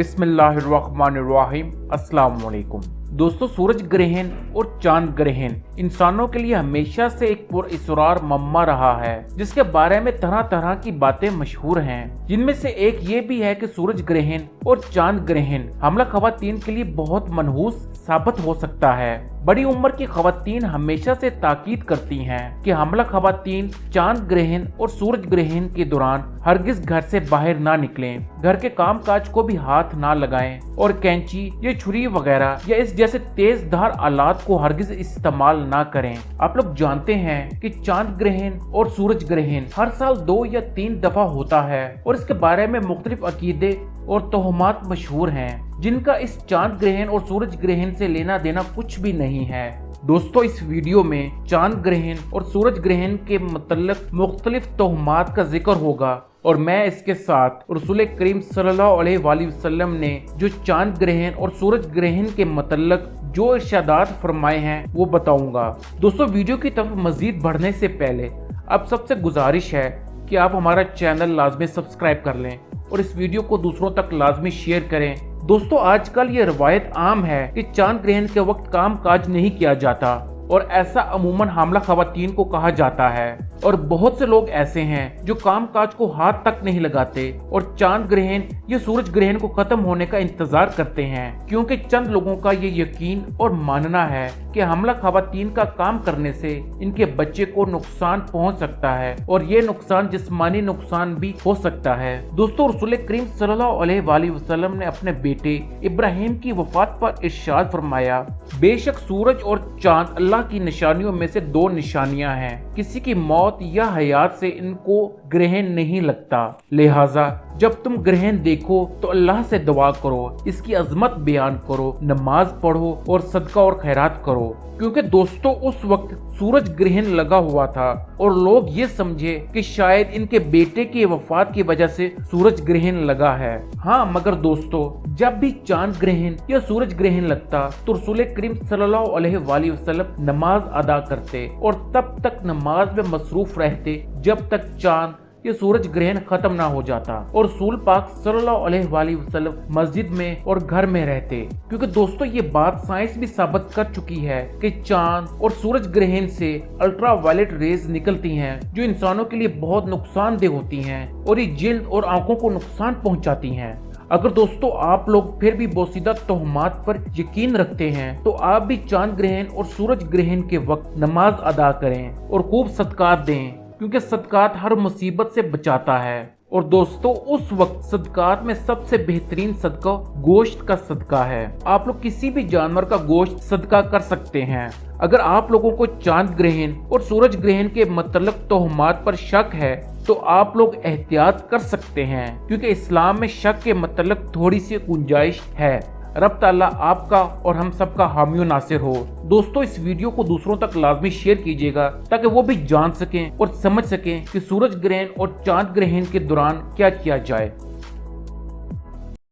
बिस्मिल्लाहिर्रहमानिर्रहीम। अस्सलाम वालेकुम। दोस्तों, सूरज ग्रहण और चांद ग्रहण इंसानों के लिए हमेशा से एक पुरअसरार मम्मा रहा है, जिसके बारे में तरह तरह की बातें मशहूर हैं। जिनमें से एक ये भी है कि सूरज ग्रहण और चांद ग्रहण हमला खवातीन के लिए बहुत मनहूस साबित हो सकता है। बड़ी उम्र की खवातीन हमेशा से ताकीद करती हैं कि हमला खवातीन चांद ग्रहण और सूरज ग्रहण के दौरान हरगिज घर से बाहर ना निकलें, घर के काम काज को भी हाथ ना लगाएं और कैंची या छुरी वगैरह या इस जैसे तेज धार आलात को हरगिज इस्तेमाल ना करें। आप लोग जानते हैं कि चांद ग्रहण और सूरज ग्रहण हर साल 2 या 3 दफा होता है और इसके बारे में मुख्तलिफ अकीदे और तोहमात मशहूर हैं, जिनका इस चांद ग्रहण और सूरज ग्रहण से लेना देना कुछ भी नहीं है। दोस्तों, इस वीडियो में चांद ग्रहण और सूरज ग्रहण के मतलब मुख्तलिफ तोहमात का जिक्र होगा और मैं इसके साथ रसूल करीम सल्लल्लाहु अलैहि वसल्लम ने जो चांद ग्रहण और सूरज ग्रहण के मतलब जो इरशादात फरमाए हैं वो बताऊंगा। दोस्तों, वीडियो की तरफ मजीद बढ़ने से पहले अब सबसे गुजारिश है कि आप हमारा चैनल लाजमी सब्सक्राइब कर लें और इस वीडियो को दूसरों तक लाजमी शेयर करें। दोस्तों, आजकल ये रवायत आम है कि चांद ग्रहण के वक्त काम काज नहीं किया जाता और ऐसा अमूमन हामला खवातीन को कहा जाता है और बहुत से लोग ऐसे हैं जो काम काज को हाथ तक नहीं लगाते और चांद ग्रहण या सूरज ग्रहण को खत्म होने का इंतजार करते हैं, क्योंकि चंद लोगों का ये यकीन और मानना है कि हमला खवातीन का काम करने से इनके बच्चे को नुकसान पहुंच सकता है और ये नुकसान जिस्मानी नुकसान भी हो सकता है। दोस्तों, रसूल करीम सल्लल्लाहु अलैहि वसल्लम ने अपने बेटे इब्राहिम की वफात पर इरशाद फरमाया, बेशक सूरज और चांद अल्लाह की निशानियों में से 2 निशानियां हैं, किसी की मौत या हयात से इनको ग्रहण नहीं लगता, लिहाजा जब तुम ग्रहण देखो तो अल्लाह से दुआ करो, इसकी अजमत बयान करो, नमाज पढ़ो और सदका और खैरात करो। क्योंकि दोस्तों, उस वक्त सूरज ग्रहण लगा हुआ था और लोग ये समझे कि शायद इनके बेटे की वफात की वजह से सूरज ग्रहण लगा है। हाँ, मगर दोस्तों, जब भी चांद ग्रहण या सूरज ग्रहण लगता तो रसूल करीम सल्लल्लाहु अलैहि वसल्लम नमाज अदा करते और तब तक नमाज में मसरूफ रहते जब तक चांद ये सूरज ग्रहण खत्म ना हो जाता और रसूल पाक सल्लल्लाहु अलैहि वसल्लम मस्जिद में और घर में रहते। क्योंकि दोस्तों, ये बात साइंस भी साबित कर चुकी है कि चांद और सूरज ग्रहण से अल्ट्रावायलेट रेज निकलती हैं जो इंसानों के लिए बहुत नुकसानदेह होती हैं और ये जिल्द और आंखों को नुकसान पहुंचाती हैं। अगर दोस्तों आप लोग फिर भी बोसीदा तोहमात पर यकीन रखते हैं तो आप भी चांद ग्रहण और सूरज ग्रहण के वक्त नमाज अदा करें और खूब सदकात दें, क्योंकि सदकात हर मुसीबत से बचाता है। और दोस्तों, उस वक्त सदकात में सबसे बेहतरीन सदका गोश्त का सदका है। आप लोग किसी भी जानवर का गोश्त सदका कर सकते हैं। अगर आप लोगों को चांद ग्रहण और सूरज ग्रहण के मतलब तोहमात पर शक है तो आप लोग एहतियात कर सकते हैं, क्योंकि इस्लाम में शक के मतलब थोड़ी सी गुंजाइश है। रब ताला आपका और हम सब का हामी नासिर हो। दोस्तों, इस वीडियो को दूसरों तक लाजमी शेयर कीजिएगा ताकि वो भी जान सकें और समझ सकें कि सूरज ग्रहण और चांद ग्रहण के दौरान क्या किया जाए।